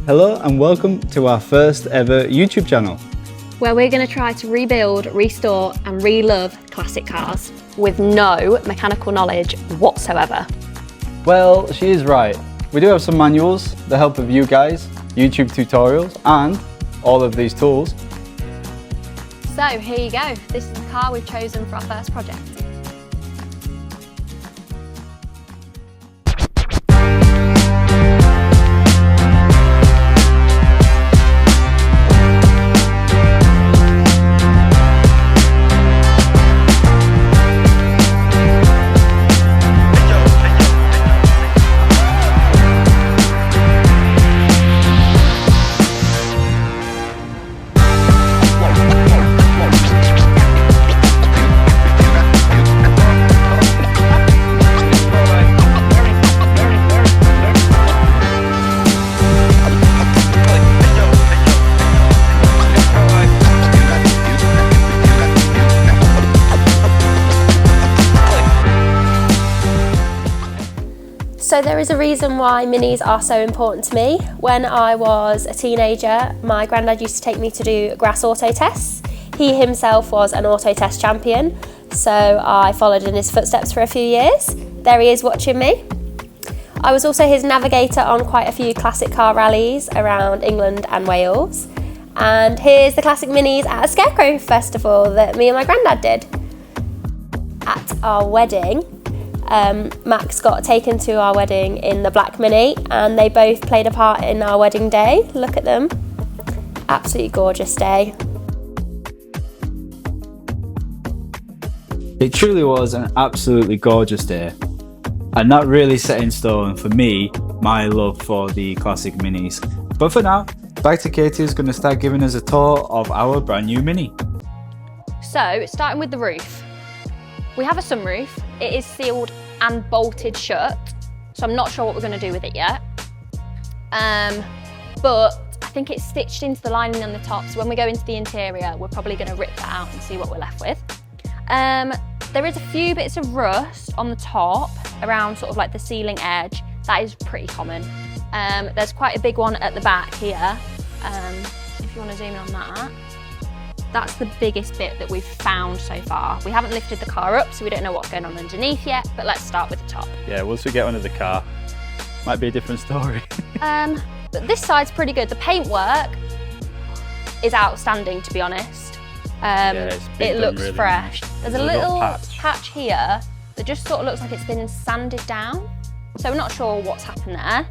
Hello and welcome to our first ever YouTube channel, where we're going to try to rebuild, restore and re-love classic cars with no mechanical knowledge whatsoever. Well, she is right. We do have some manuals, the help of you guys, YouTube tutorials and all of these tools. So here you go, this is the car we've chosen for our first project. So there is a reason why minis are so important to me. When I was a teenager, my granddad used to take me to do grass auto tests. He himself was an auto test champion, so I followed in his footsteps for a few years. There he is watching me. I was also his navigator on quite a few classic car rallies around England and Wales. And here's the classic minis at a Scarecrow festival that me and my granddad did. At our wedding, Max got taken to our wedding in the black Mini and they both played a part in our wedding day. Look at them. Absolutely gorgeous day. It truly was an absolutely gorgeous day, and that really set in stone for me my love for the classic minis. But for now, back to Katie, who's going to start giving us a tour of our brand new Mini. So starting with the roof. We have a sunroof. It is sealed and bolted shut, so I'm not sure what we're going to do with it yet. But I think it's stitched into the lining on the top, so when we go into the interior, we're probably going to rip that out and see what we're left with. There is a few bits of rust on the top around sort of like the ceiling edge. That is pretty common. There's quite a big one at the back here. If you want to zoom in on that. That's the biggest bit that we've found so far. We haven't lifted the car up, so we don't know what's going on underneath yet, but let's start with the top. Yeah, once we get under the car, might be a different story. But this side's pretty good. The paintwork is outstanding, to be honest. It looks really fresh. Nice. There's a little patch here that just sort of looks like it's been sanded down. So we're not sure what's happened there.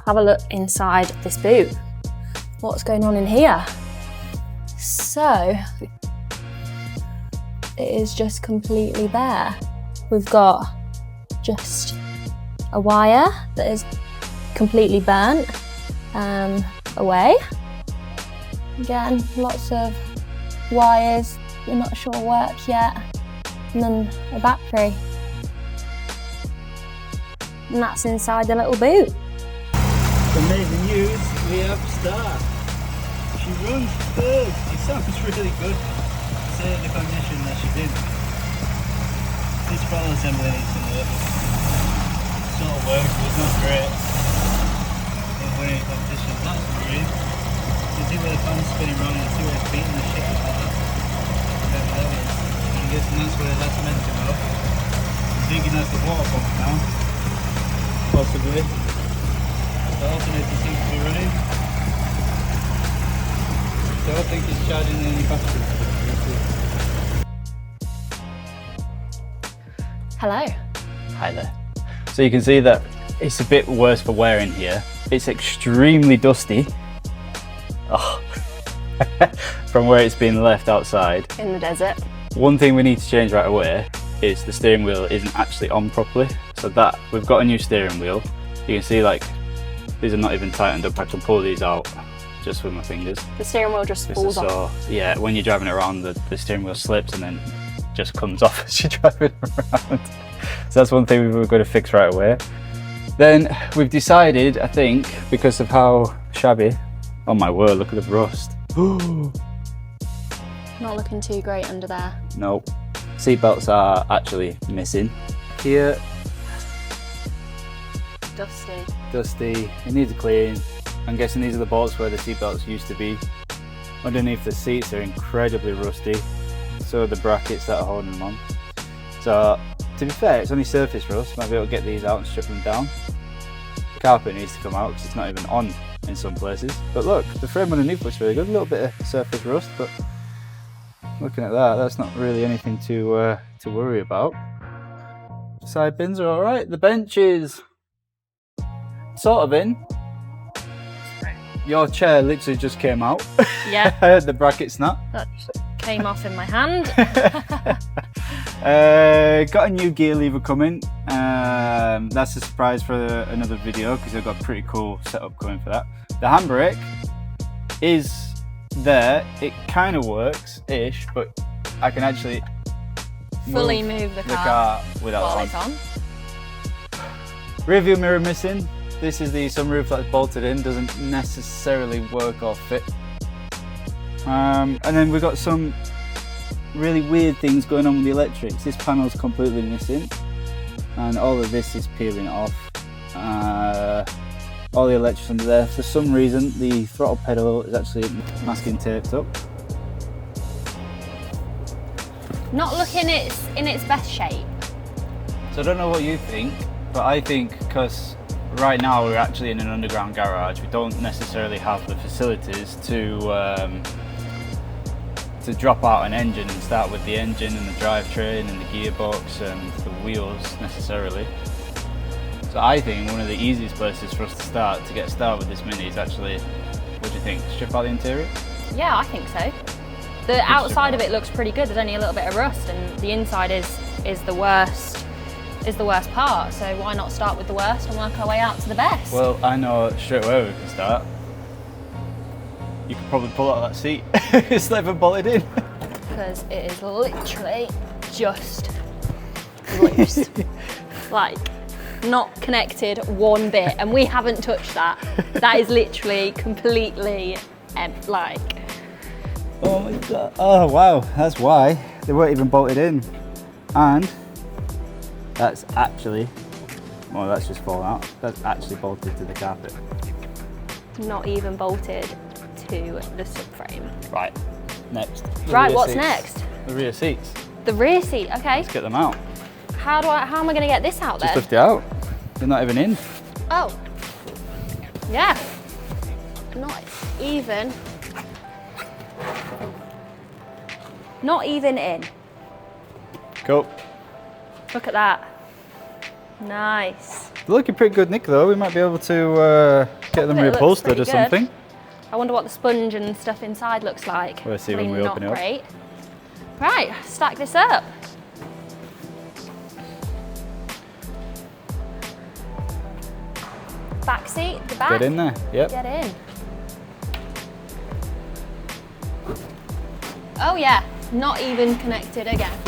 Have a look inside this boot. What's going on in here? So, it is just completely bare. We've got just a wire that is completely burnt away. Again, lots of wires we're not sure work yet. And then a battery. And that's inside the little boot. Amazing news, we have Star. She runs good. It sounds really good. Say the condition that she's in. This panel assembly needs some work. Sort of works, but it's not great. In winning competition, that's weird. You see where the fan's spinning around and you see where it's beating the shit out of that. Whatever that is. I'm guessing that's where that's meant to go. I'm thinking that's the water pump now. Possibly. The alternator seems to be running. I don't think it's charging any battery. Hello. Hi there. So you can see that it's a bit worse for wear in here. It's extremely dusty. Oh. From where it's been left outside. In the desert. One thing we need to change right away is the steering wheel isn't actually on properly. So that, we've got a new steering wheel. You can see like, these are not even tightened up. I can pull these out just with my fingers. The steering wheel just falls off. Yeah, when you're driving around, the steering wheel slips and then just comes off as you're driving around. So that's one thing we're going to fix right away. Then we've decided, I think, because of how shabby, oh my word, look at the rust. Not looking too great under there. Nope. Seatbelts are actually missing. Here, Dusty. dusty, it needs a clean. I'm guessing these are the bolts where the seat belts used to be. Underneath the seats are incredibly rusty, so are the brackets that are holding them on. So to be fair, it's only surface rust. Might be able to get these out and strip them down. The carpet needs to come out because it's not even on in some places. But look, the frame underneath looks really good. A little bit of surface rust, but looking at that, that's not really anything to worry about. Side bins are all right. The bench is sort of in. Your chair literally just came out. Yeah. I heard the bracket snap. That came off in my hand. Got a new gear lever coming. That's a surprise for another video because I've got a pretty cool setup coming for that. The handbrake is there. It kind of works-ish, but I can actually fully move the car without while it it's on. Rear view mirror missing. This is the sunroof that's bolted in, doesn't necessarily work or fit. And then we've got some really weird things going on with the electrics. This panel's completely missing, and all of this is peeling off. All the electrics under there. For some reason, the throttle pedal is actually masking taped up. Not looking in its best shape. So I don't know what you think, but I think because right now we're actually in an underground garage, we don't necessarily have the facilities to drop out an engine and start with the engine and the drivetrain and the gearbox and the wheels necessarily. So I think one of the easiest places for us to start to get started with this Mini is actually, what do you think, strip out the interior? Yeah, I think so. The outside of it looks pretty good. There's only a little bit of rust, and the inside is the worst part. So why not start with the worst and work our way out to the best? Well, I know straight away we can start. You could probably pull out of that seat. It's never bolted in. Because it is literally just loose. Like, not connected one bit, and we haven't touched that. That is literally completely like. Oh my god. Oh wow, that's why they weren't even bolted in. And that's actually, well, that's just fallen out. That's actually bolted to the carpet. Not even bolted to the subframe. Right, next. Right, what's next? The rear seats. The rear seat, okay. Let's get them out. How am I going to get this out then? Just lift it out. They're not even in. Oh, yeah. Not even in. Cool. Look at that. Nice. They're looking pretty good, Nick, though. We might be able to get them It looks reupholstered pretty or good. something. I wonder what the sponge and stuff inside looks like. We'll see when Probably we not open it up. great. Right, stack this up. Back seat, the back. Get in there, yep. Get in. Oh yeah, not even connected again.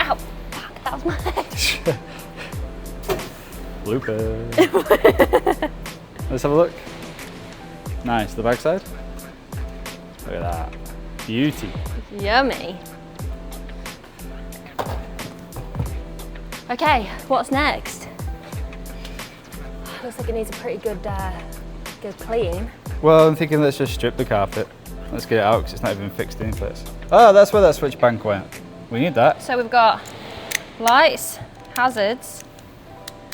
Ow, fuck, that was my head. Blooper. Let's have a look. Nice, the backside. Look at that. Beauty. Yummy. Okay, what's next? Looks like it needs a pretty good clean. Well, I'm thinking let's just strip the carpet. Let's get it out because it's not even fixed in place. Oh, that's where that switch bank went. We need that. So we've got lights, hazards,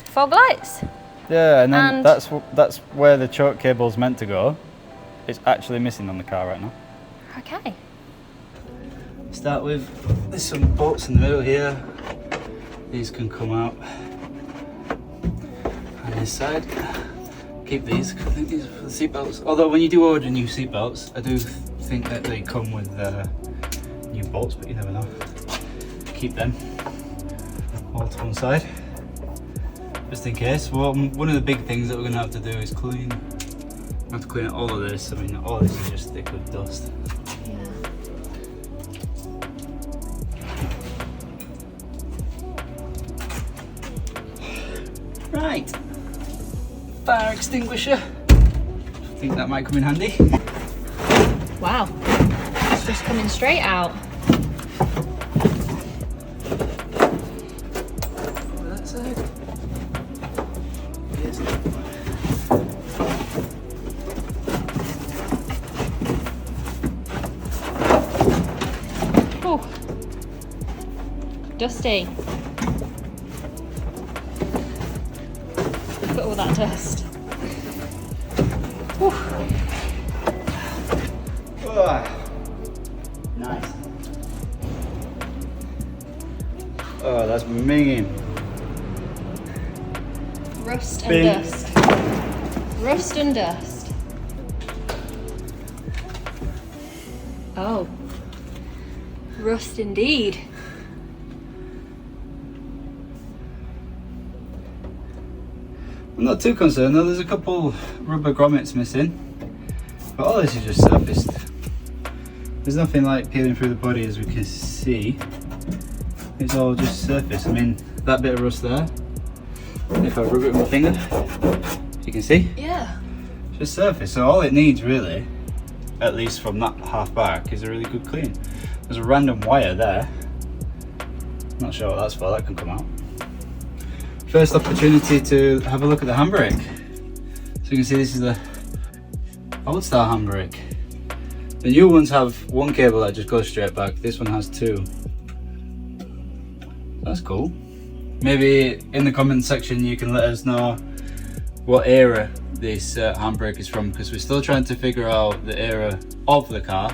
fog lights. Yeah, and then that's where the choke cable's meant to go. It's actually missing on the car right now. Okay. Start with, there's some bolts in the middle here. These can come out. On this side, keep these, 'cause I think these are for the seatbelts. Although when you do order new seatbelts, I do think that they come with new bolts, but you never know. Keep them all to one side, just in case. Well, one of the big things that we're gonna have to do is clean. I have to clean all of this. I mean, all this is just thick with dust. Right, fire extinguisher. I think that might come in handy. Wow, it's just coming straight out. Over that side. Yes. dusty. Look at all that dust. Whew. Nice. Oh, that's minging. Rust and Bing. dust. Rust and dust. Oh. Rust indeed. I'm not too concerned though, there's a couple rubber grommets missing. But all this is just surfaced. There's nothing like peeling through the body as we can see. It's all just surface. I mean, that bit of rust there, if I rub it with my finger, you can see? Yeah. It's just surface. So all it needs really, at least from that half back, is a really good clean. There's a random wire there. Not sure what that's for, that can come out. First opportunity to have a look at the handbrake. So you can see this is the old style handbrake. The new ones have one cable that just goes straight back. This one has two. That's cool. Maybe in the comment section you can let us know what era this handbrake is from, because we're still trying to figure out the era of the car.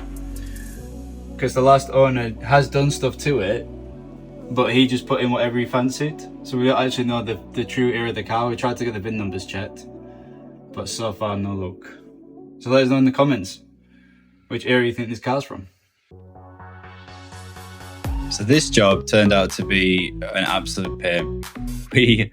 Because the last owner has done stuff to it, but he just put in whatever he fancied. So we don't actually know the true era of the car. We tried to get the VIN numbers checked, but so far no luck. So let us know in the comments which era you think this car's from. So this job turned out to be an absolute pain. We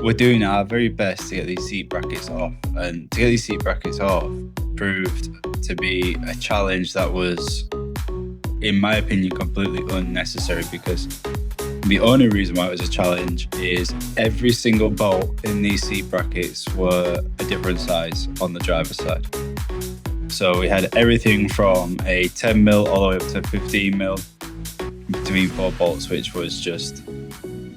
were doing our very best to get these seat brackets off, and to get these seat brackets off proved to be a challenge that was, in my opinion, completely unnecessary, because the only reason why it was a challenge is every single bolt in these seat brackets were a different size on the driver's side. So we had everything from a 10mm all the way up to 15mm between 4 bolts, which was just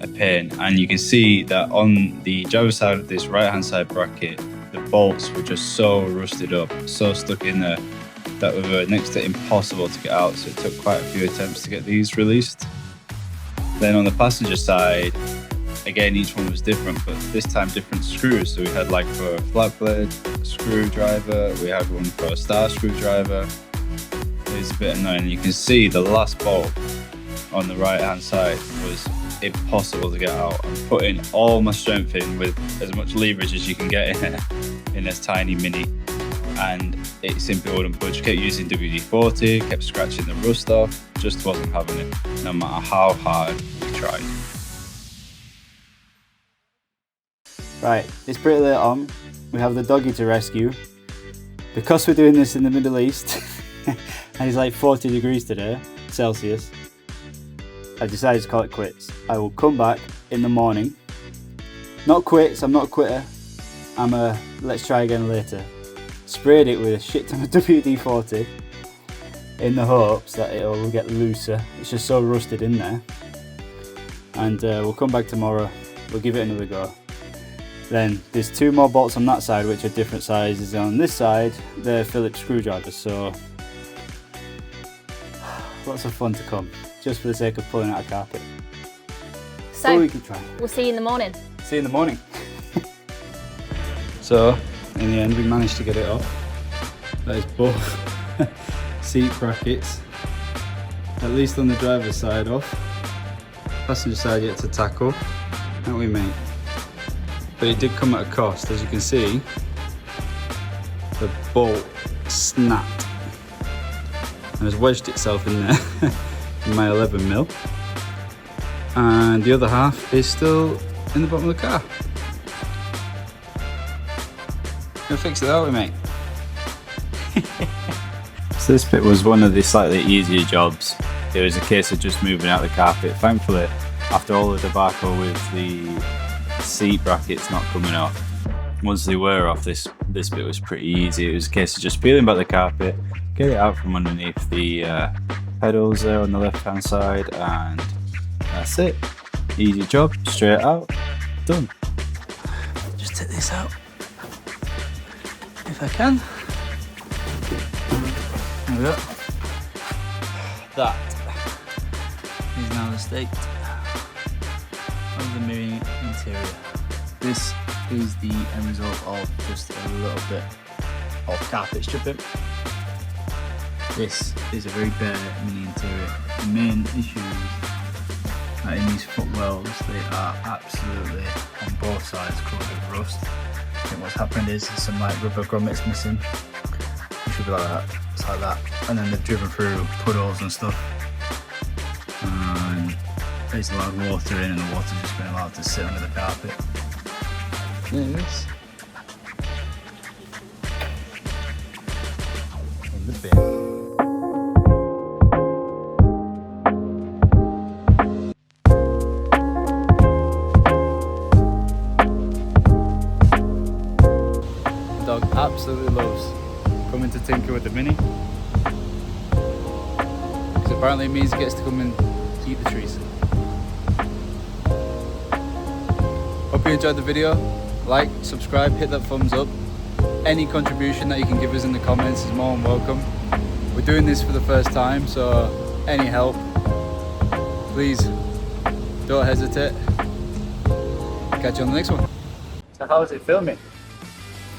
a pain. And you can see that on the driver's side of this right hand side bracket, the bolts were just so rusted up, so stuck in there, that we were next to impossible to get out. So it took quite a few attempts to get these released. Then on the passenger side, again, each one was different, but this time different screws. So we had like for a flat blade screwdriver, we had one for a star screwdriver. It's a bit annoying. You can see the last bolt on the right hand side was impossible to get out. I'm putting all my strength in with as much leverage as you can get in this tiny Mini, and it simply wouldn't budge. Kept using WD-40, kept scratching the rust off, just wasn't having it, no matter how hard we tried. Right, it's pretty late on. We have the doggy to rescue. Because we're doing this in the Middle East, and it's like 40 degrees today, Celsius, I decided to call it quits. I will come back in the morning. Not quits, I'm not a quitter. I'm a let's try again later. Sprayed it with a shit ton of WD-40 in the hopes that it will get looser. It's just so rusted in there. And we'll come back tomorrow, we'll give it another go. Then there's 2 more bolts on that side which are different sizes. On this side, they're Phillips screwdrivers, so lots of fun to come, just for the sake of pulling out a carpet. So we can try. We'll see you in the morning. See you in the morning. So, in the end, we managed to get it off. That is both seat brackets, at least on the driver's side, off. Passenger side yet to tackle, haven't we, mate? But it did come at a cost. As you can see, the bolt snapped and has wedged itself in there in my 11mm, and the other half is still in the bottom of the car. Gonna fix it that way, mate. So this bit was one of the slightly easier jobs. It was a case of just moving out the carpet. Thankfully, after all the debacle with the seat brackets not coming off, once they were off, this bit was pretty easy. It was a case of just peeling back the carpet, get it out from underneath the pedals there on the left hand side, and that's it. Easy job, straight out, done. Just take this out if I can. There we go. That is now the state. is the Mini interior. This is the end result of just a little bit of carpet stripping. This is a very bare Mini interior. The main issue is that in these footwells they are absolutely on both sides covered with rust. I think what's happened is there's some like rubber grommets missing. It should be like that. It's like that. And then they've driven through puddles and stuff. And there's a lot of water in and the water's just been allowed to sit under the carpet. Yes. In the bin. The dog absolutely loves coming to tinker with the Mini. Because apparently it means he gets to come and eat the trees. Hope you enjoyed the video. Like, subscribe, hit that thumbs up. Any contribution that you can give us in the comments is more than welcome. We're doing this for the first time, so any help, please don't hesitate. Catch you on the next one. So how was it filming?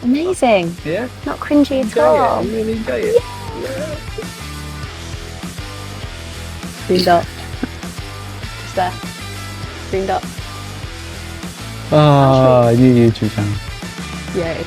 Amazing. Yeah? Not cringy at all. You really enjoy it? Yeah. Green dot. It's there. Green dot. Ah, new YouTube channel. Yeah.